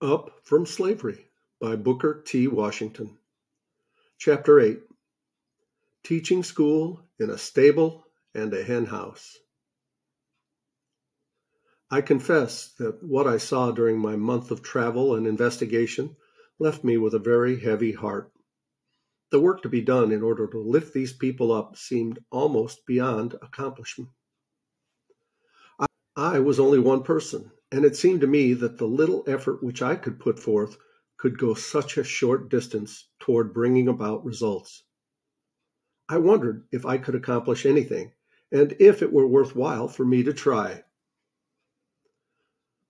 Up from Slavery by Booker T. Washington. Chapter 8. Teaching School in a Stable and a Hen House. I confess that what I saw during my month of travel and investigation left me with a very heavy heart. The work to be done in order to lift these people up seemed almost beyond accomplishment. I was only one person, and it seemed to me that the little effort which I could put forth could go such a short distance toward bringing about results. I wondered if I could accomplish anything, and if it were worthwhile for me to try.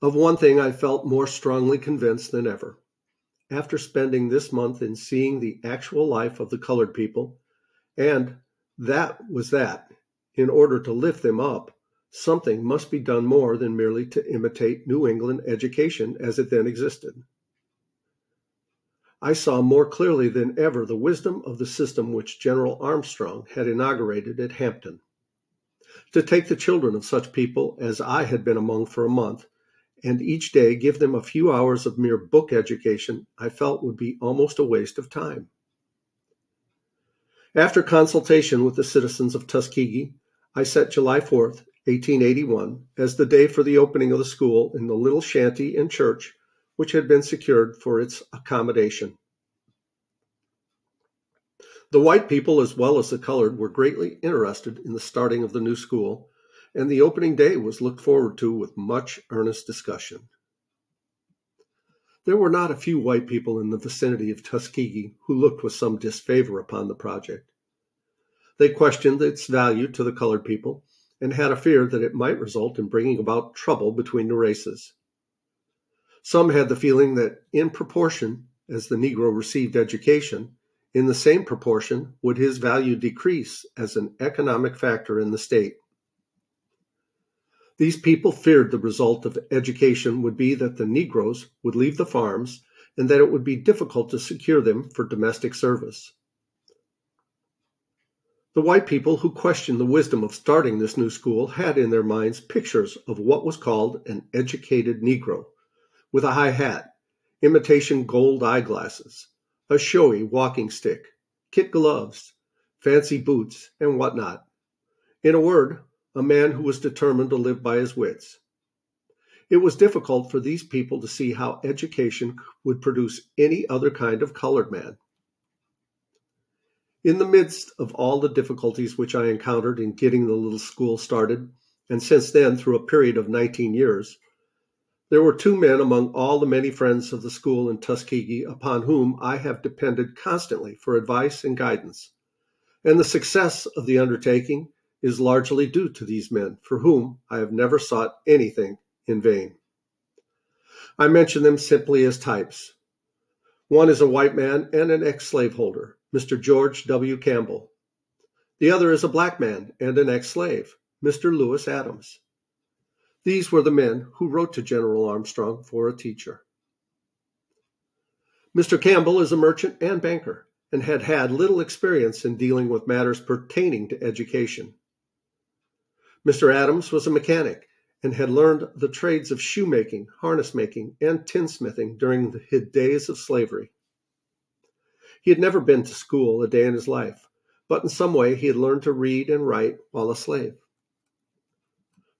Of one thing I felt more strongly convinced than ever. After spending this month in seeing the actual life of the colored people, and that, in order to lift them up, something must be done more than merely to imitate New England education as it then existed. I saw more clearly than ever the wisdom of the system which General Armstrong had inaugurated at Hampton. To take the children of such people as I had been among for a month, and each day give them a few hours of mere book education, I felt would be almost a waste of time. After consultation with the citizens of Tuskegee, I set July 4th, 1881, as the day for the opening of the school in the little shanty and church which had been secured for its accommodation. The white people as well as the colored were greatly interested in the starting of the new school, and the opening day was looked forward to with much earnest discussion. There were not a few white people in the vicinity of Tuskegee who looked with some disfavor upon the project. They questioned its value to the colored people, and had a fear that it might result in bringing about trouble between the races. Some had the feeling that in proportion as the Negro received education, in the same proportion would his value decrease as an economic factor in the state. These people feared the result of education would be that the Negroes would leave the farms and that it would be difficult to secure them for domestic service. The white people who questioned the wisdom of starting this new school had in their minds pictures of what was called an educated Negro, with a high hat, imitation gold eyeglasses, a showy walking stick, kid gloves, fancy boots, and whatnot. In a word, a man who was determined to live by his wits. It was difficult for these people to see how education would produce any other kind of colored man. In the midst of all the difficulties which I encountered in getting the little school started, and since then through a period of 19 years, there were two men among all the many friends of the school in Tuskegee upon whom I have depended constantly for advice and guidance, and the success of the undertaking is largely due to these men, for whom I have never sought anything in vain. I mention them simply as types. One is a white man and an ex-slaveholder, Mr. George W. Campbell. The other is a black man and an ex-slave, Mr. Lewis Adams. These were the men who wrote to General Armstrong for a teacher. Mr. Campbell is a merchant and banker, and had had little experience in dealing with matters pertaining to education. Mr. Adams was a mechanic, and had learned the trades of shoemaking, harness making, and tinsmithing during the days of slavery. He had never been to school a day in his life, but in some way he had learned to read and write while a slave.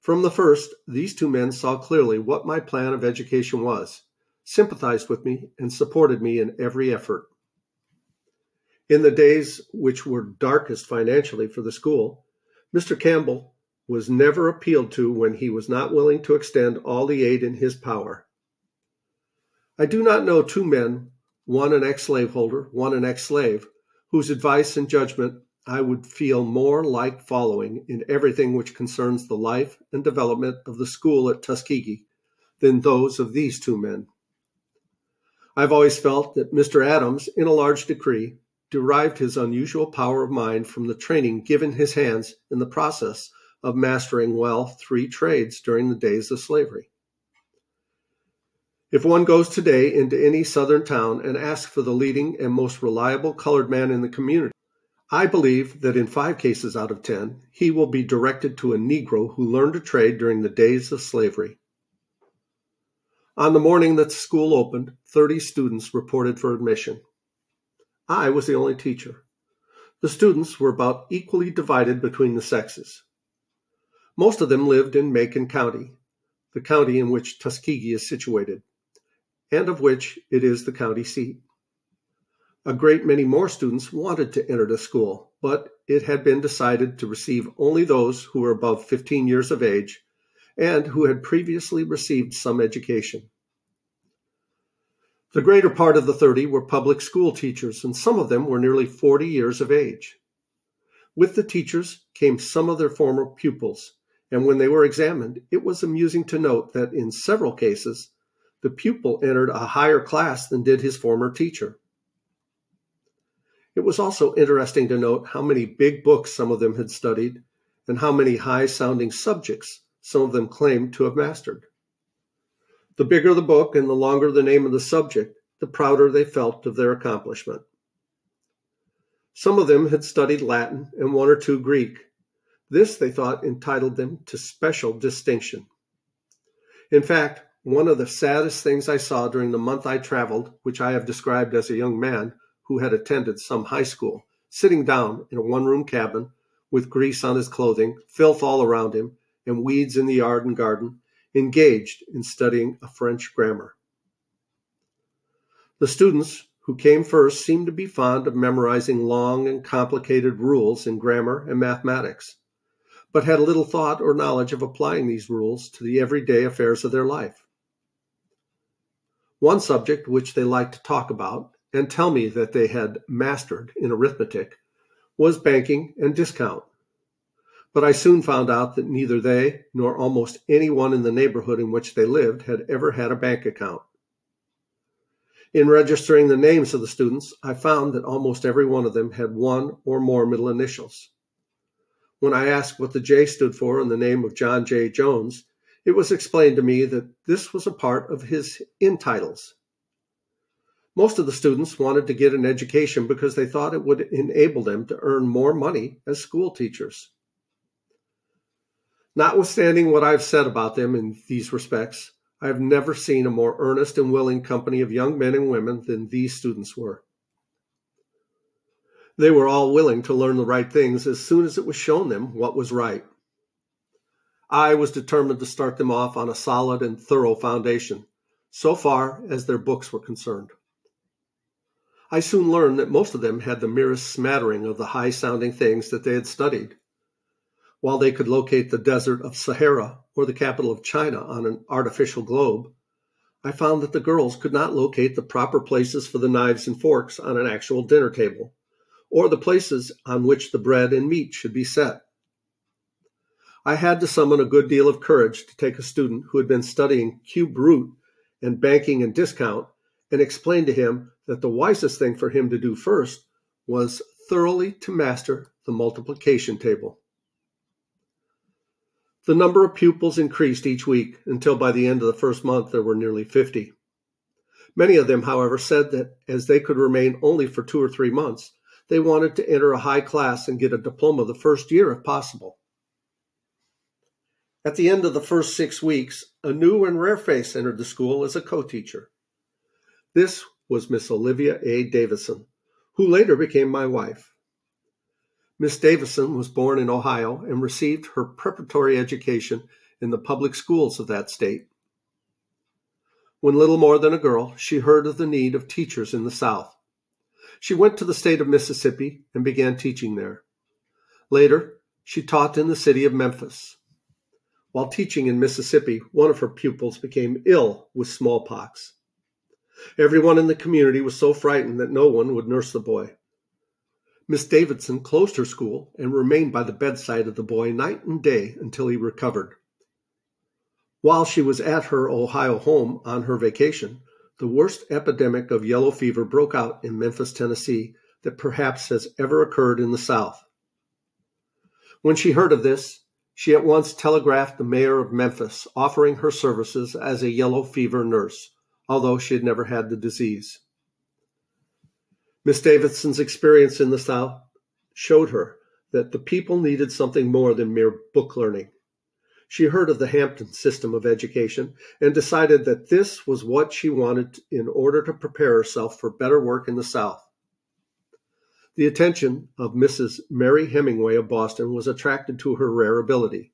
From the first, these two men saw clearly what my plan of education was, sympathized with me, and supported me in every effort. In the days which were darkest financially for the school, Mr. Campbell was never appealed to when he was not willing to extend all the aid in his power. I do not know two men, one an ex-slaveholder, one an ex-slave, whose advice and judgment I would feel more like following in everything which concerns the life and development of the school at Tuskegee than those of these two men. I've always felt that Mr. Adams, in a large degree, derived his unusual power of mind from the training given his hands in the process of mastering well 3 trades during the days of slavery. If one goes today into any southern town and asks for the leading and most reliable colored man in the community, I believe that in 5 cases out of 10, he will be directed to a Negro who learned a trade during the days of slavery. On the morning that school opened, 30 students reported for admission. I was the only teacher. The students were about equally divided between the sexes. Most of them lived in Macon County, the county in which Tuskegee is situated, and of which it is the county seat. A great many more students wanted to enter the school, but it had been decided to receive only those who were above 15 years of age and who had previously received some education. The greater part of the 30 were public school teachers, and some of them were nearly 40 years of age. With the teachers came some of their former pupils, and when they were examined, it was amusing to note that in several cases, the pupil entered a higher class than did his former teacher. It was also interesting to note how many big books some of them had studied and how many high-sounding subjects some of them claimed to have mastered. The bigger the book and the longer the name of the subject, the prouder they felt of their accomplishment. Some of them had studied Latin and one or two Greek. This, they thought, entitled them to special distinction. In fact, one of the saddest things I saw during the month I traveled, which I have described as a young man who had attended some high school, sitting down in a one-room cabin with grease on his clothing, filth all around him, and weeds in the yard and garden, engaged in studying a French grammar. The students who came first seemed to be fond of memorizing long and complicated rules in grammar and mathematics, but had little thought or knowledge of applying these rules to the everyday affairs of their life. One subject which they liked to talk about and tell me that they had mastered in arithmetic was banking and discount. But I soon found out that neither they nor almost anyone in the neighborhood in which they lived had ever had a bank account. In registering the names of the students, I found that almost every one of them had one or more middle initials. When I asked what the J stood for in the name of John J. Jones, it was explained to me that this was a part of his in-titles. Most of the students wanted to get an education because they thought it would enable them to earn more money as school teachers. Notwithstanding what I've said about them in these respects, I have never seen a more earnest and willing company of young men and women than these students were. They were all willing to learn the right things as soon as it was shown them what was right. I was determined to start them off on a solid and thorough foundation, so far as their books were concerned. I soon learned that most of them had the merest smattering of the high-sounding things that they had studied. While they could locate the desert of Sahara or the capital of China on an artificial globe, I found that the girls could not locate the proper places for the knives and forks on an actual dinner table, or the places on which the bread and meat should be set. I had to summon a good deal of courage to take a student who had been studying cube root and banking and discount and explain to him that the wisest thing for him to do first was thoroughly to master the multiplication table. The number of pupils increased each week until by the end of the first month there were nearly 50. Many of them, however, said that as they could remain only for 2 or 3 months, they wanted to enter a high class and get a diploma the first year if possible. At the end of the first 6 weeks, a new and rare face entered the school as a co-teacher. This was Miss Olivia A. Davison, who later became my wife. Miss Davison was born in Ohio and received her preparatory education in the public schools of that state. When little more than a girl, she heard of the need of teachers in the South. She went to the state of Mississippi and began teaching there. Later, she taught in the city of Memphis. While teaching in Mississippi, one of her pupils became ill with smallpox. Everyone in the community was so frightened that no one would nurse the boy. Miss Davidson closed her school and remained by the bedside of the boy night and day until he recovered. While she was at her Ohio home on her vacation, the worst epidemic of yellow fever broke out in Memphis, Tennessee, that perhaps has ever occurred in the South. When she heard of this, she at once telegraphed the mayor of Memphis, offering her services as a yellow fever nurse, although she had never had the disease. Miss Davidson's experience in the South showed her that the people needed something more than mere book learning. She heard of the Hampton system of education and decided that this was what she wanted in order to prepare herself for better work in the South. The attention of Mrs. Mary Hemingway of Boston was attracted to her rare ability.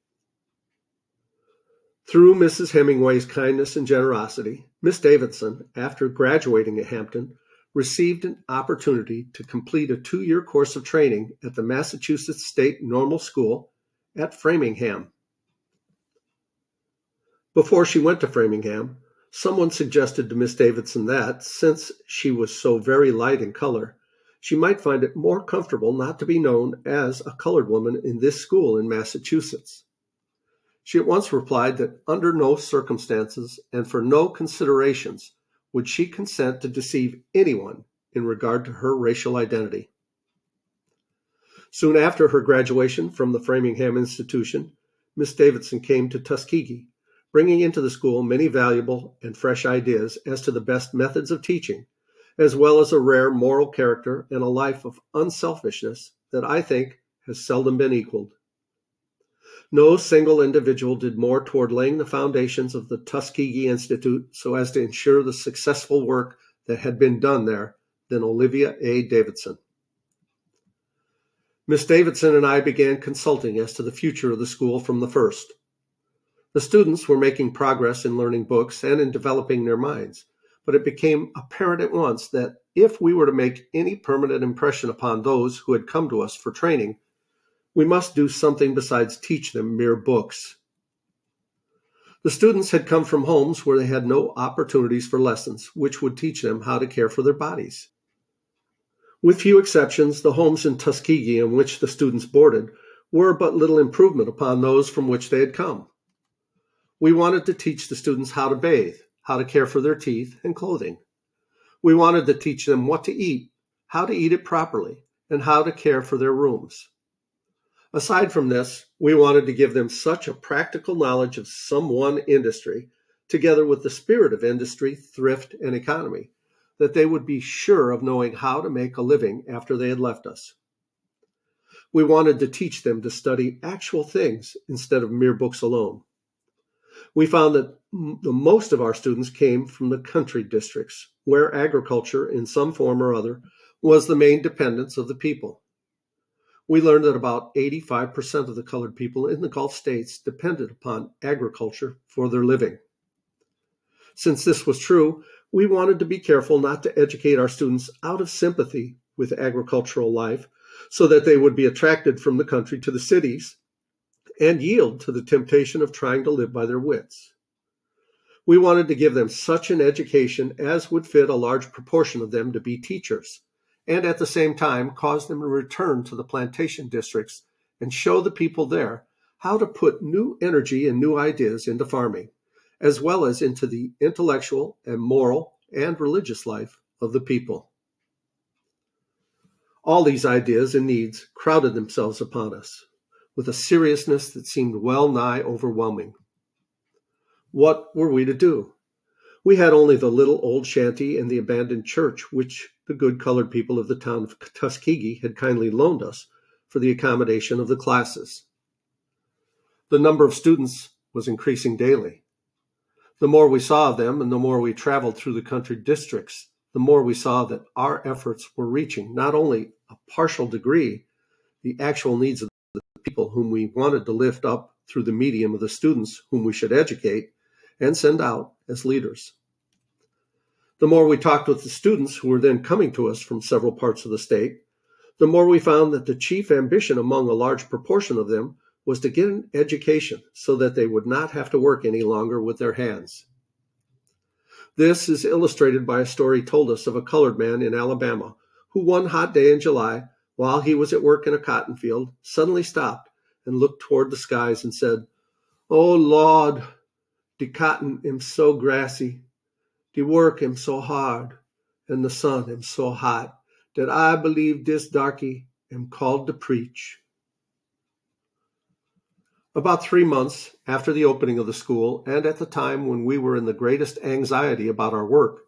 Through Mrs. Hemingway's kindness and generosity, Miss Davidson, after graduating at Hampton, received an opportunity to complete a 2-year course of training at the Massachusetts State Normal School at Framingham. Before she went to Framingham, someone suggested to Miss Davidson that, since she was so very light in color, she might find it more comfortable not to be known as a colored woman in this school in Massachusetts. She at once replied that under no circumstances and for no considerations would she consent to deceive anyone in regard to her racial identity. Soon after her graduation from the Framingham Institution, Miss Davidson came to Tuskegee, bringing into the school many valuable and fresh ideas as to the best methods of teaching, as well as a rare moral character and a life of unselfishness that I think has seldom been equaled. No single individual did more toward laying the foundations of the Tuskegee Institute so as to ensure the successful work that had been done there than Olivia A. Davidson. Miss Davidson and I began consulting as to the future of the school from the first. The students were making progress in learning books and in developing their minds, but it became apparent at once that if we were to make any permanent impression upon those who had come to us for training, we must do something besides teach them mere books. The students had come from homes where they had no opportunities for lessons which would teach them how to care for their bodies. With few exceptions, the homes in Tuskegee in which the students boarded were but little improvement upon those from which they had come. We wanted to teach the students how to bathe, how to care for their teeth and clothing. We wanted to teach them what to eat, how to eat it properly, and how to care for their rooms. Aside from this, we wanted to give them such a practical knowledge of some one industry, together with the spirit of industry, thrift, and economy, that they would be sure of knowing how to make a living after they had left us. We wanted to teach them to study actual things instead of mere books alone. We found that the most of our students came from the country districts, where agriculture in some form or other was the main dependence of the people. We learned that about 85% of the colored people in the Gulf states depended upon agriculture for their living. Since this was true, we wanted to be careful not to educate our students out of sympathy with agricultural life so that they would be attracted from the country to the cities and yield to the temptation of trying to live by their wits. We wanted to give them such an education as would fit a large proportion of them to be teachers, and at the same time cause them to return to the plantation districts and show the people there how to put new energy and new ideas into farming, as well as into the intellectual and moral and religious life of the people. All these ideas and needs crowded themselves upon us with a seriousness that seemed well nigh overwhelming. What were we to do? We had only the little old shanty and the abandoned church which the good colored people of the town of Tuskegee had kindly loaned us for the accommodation of the classes. The number of students was increasing daily. The more we saw of them and the more we traveled through the country districts, the more we saw that our efforts were reaching not only a partial degree the actual needs of the people whom we wanted to lift up through the medium of the students whom we should educate and send out as leaders. The more we talked with the students who were then coming to us from several parts of the state, the more we found that the chief ambition among a large proportion of them was to get an education so that they would not have to work any longer with their hands. This is illustrated by a story told us of a colored man in Alabama who one hot day in July, while he was at work in a cotton field, suddenly stopped and looked toward the skies and said, "Oh Lord, the cotton am so grassy, the work am so hard, and the sun am so hot, that I believe this darky am called to preach." About 3 months after the opening of the school, and at the time when we were in the greatest anxiety about our work,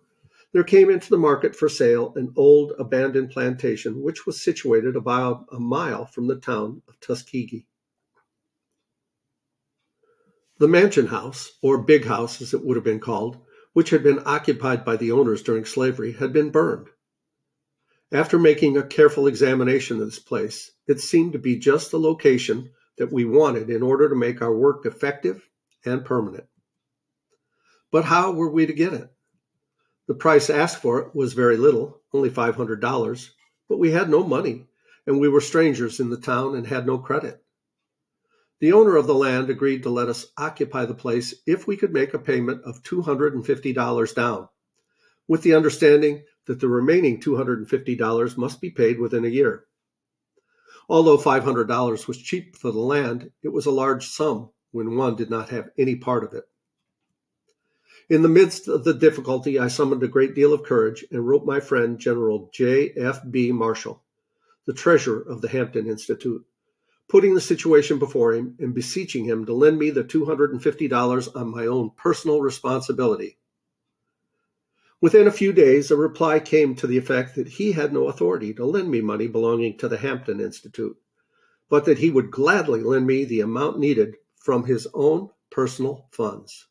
there came into the market for sale an old abandoned plantation which was situated about a mile from the town of Tuskegee. The mansion house, or big house as it would have been called, which had been occupied by the owners during slavery, had been burned. After making a careful examination of this place, it seemed to be just the location that we wanted in order to make our work effective and permanent. But how were we to get it? The price asked for it was very little, only $500, but we had no money, and we were strangers in the town and had no credit. The owner of the land agreed to let us occupy the place if we could make a payment of $250 down, with the understanding that the remaining $250 must be paid within a year. Although $500 was cheap for the land, it was a large sum when one did not have any part of it. In the midst of the difficulty, I summoned a great deal of courage and wrote my friend General J.F.B. Marshall, the treasurer of the Hampton Institute, putting the situation before him and beseeching him to lend me the $250 on my own personal responsibility. Within a few days, a reply came to the effect that he had no authority to lend me money belonging to the Hampton Institute, but that he would gladly lend me the amount needed from his own personal funds.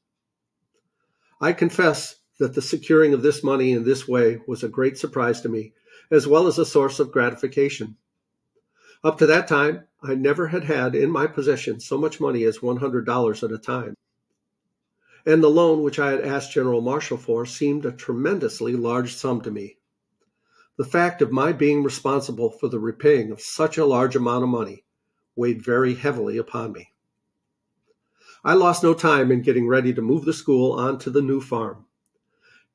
I confess that the securing of this money in this way was a great surprise to me, as well as a source of gratification. Up to that time, I never had had in my possession so much money as $100 at a time, and the loan which I had asked General Marshall for seemed a tremendously large sum to me. The fact of my being responsible for the repaying of such a large amount of money weighed very heavily upon me. I lost no time in getting ready to move the school onto the new farm.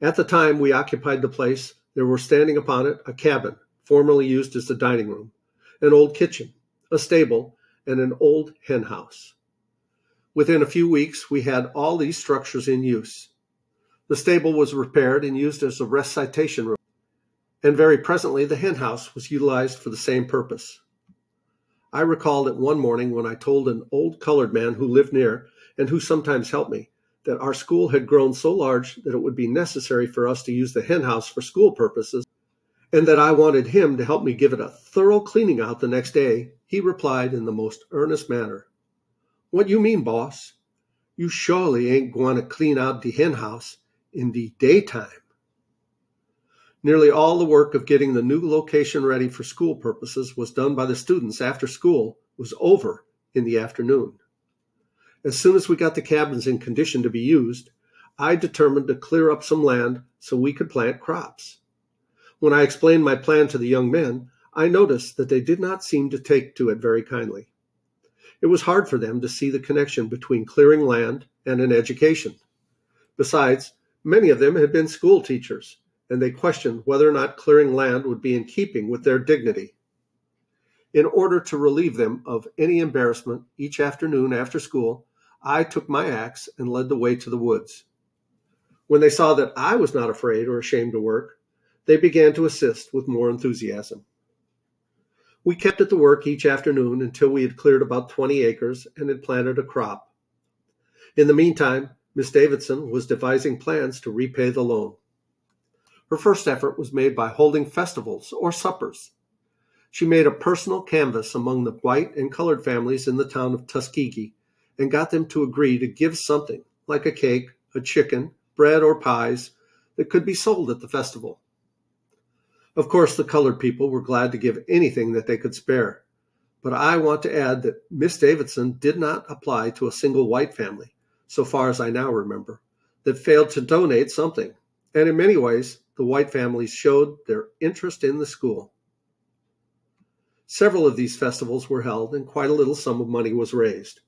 At the time we occupied the place, there were standing upon it a cabin, formerly used as the dining room, an old kitchen, a stable, and an old hen house. Within a few weeks, we had all these structures in use. The stable was repaired and used as a recitation room, and very presently the hen house was utilized for the same purpose. I recall that one morning when I told an old colored man who lived near and who sometimes helped me that our school had grown so large that it would be necessary for us to use the hen house for school purposes, and that I wanted him to help me give it a thorough cleaning out the next day, he replied in the most earnest manner, "What you mean, boss? You surely ain't going to clean out the hen house in the daytime." Nearly all the work of getting the new location ready for school purposes was done by the students after school was over in the afternoon. As soon as we got the cabins in condition to be used, I determined to clear up some land so we could plant crops. When I explained my plan to the young men, I noticed that they did not seem to take to it very kindly. It was hard for them to see the connection between clearing land and an education. Besides, many of them had been school teachers, and they questioned whether or not clearing land would be in keeping with their dignity. In order to relieve them of any embarrassment, each afternoon after school, I took my axe and led the way to the woods. When they saw that I was not afraid or ashamed to work, they began to assist with more enthusiasm. We kept at the work each afternoon until we had cleared about 20 acres and had planted a crop. In the meantime, Miss Davidson was devising plans to repay the loan. Her first effort was made by holding festivals or suppers. She made a personal canvass among the white and colored families in the town of Tuskegee and got them to agree to give something, like a cake, a chicken, bread, or pies, that could be sold at the festival. Of course, the colored people were glad to give anything that they could spare, but I want to add that Miss Davidson did not apply to a single white family, so far as I now remember, that failed to donate something, and in many ways, the white families showed their interest in the school. Several of these festivals were held, and quite a little sum of money was raised.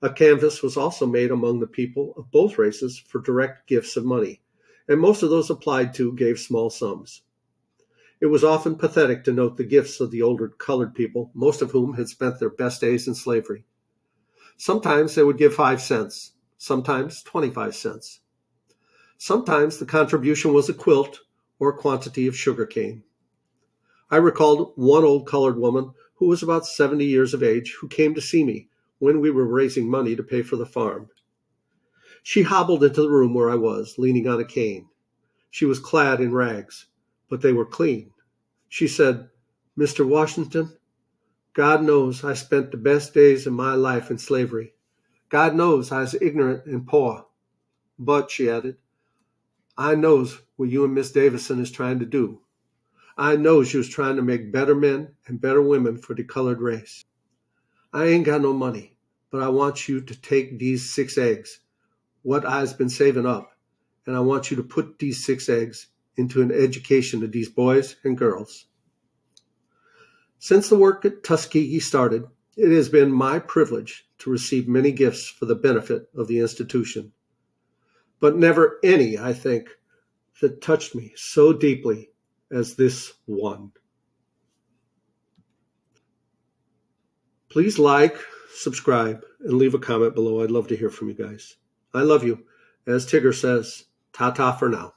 A canvass was also made among the people of both races for direct gifts of money, and most of those applied to gave small sums. It was often pathetic to note the gifts of the older colored people, most of whom had spent their best days in slavery. Sometimes they would give 5 cents, sometimes 25 cents. Sometimes the contribution was a quilt or a quantity of sugar cane. I recalled one old colored woman who was about 70 years of age who came to see me when we were raising money to pay for the farm. She hobbled into the room where I was, leaning on a cane. She was clad in rags, but they were clean. She said, "Mr. Washington, God knows I spent the best days of my life in slavery, God knows I was ignorant and poor. But, she added, I knows what you and Miss Davison is trying to do. I knows you was trying to make better men and better women for the colored race. I ain't got no money, but I want you to take these 6 eggs, what I's been saving up, and I want you to put these 6 eggs into an education of these boys and girls. Since the work at Tuskegee started, it has been my privilege to receive many gifts for the benefit of the institution, but never any, I think, that touched me so deeply as this one. Please like, subscribe, and leave a comment below. I'd love to hear from you guys. I love you. As Tigger says, ta-ta for now.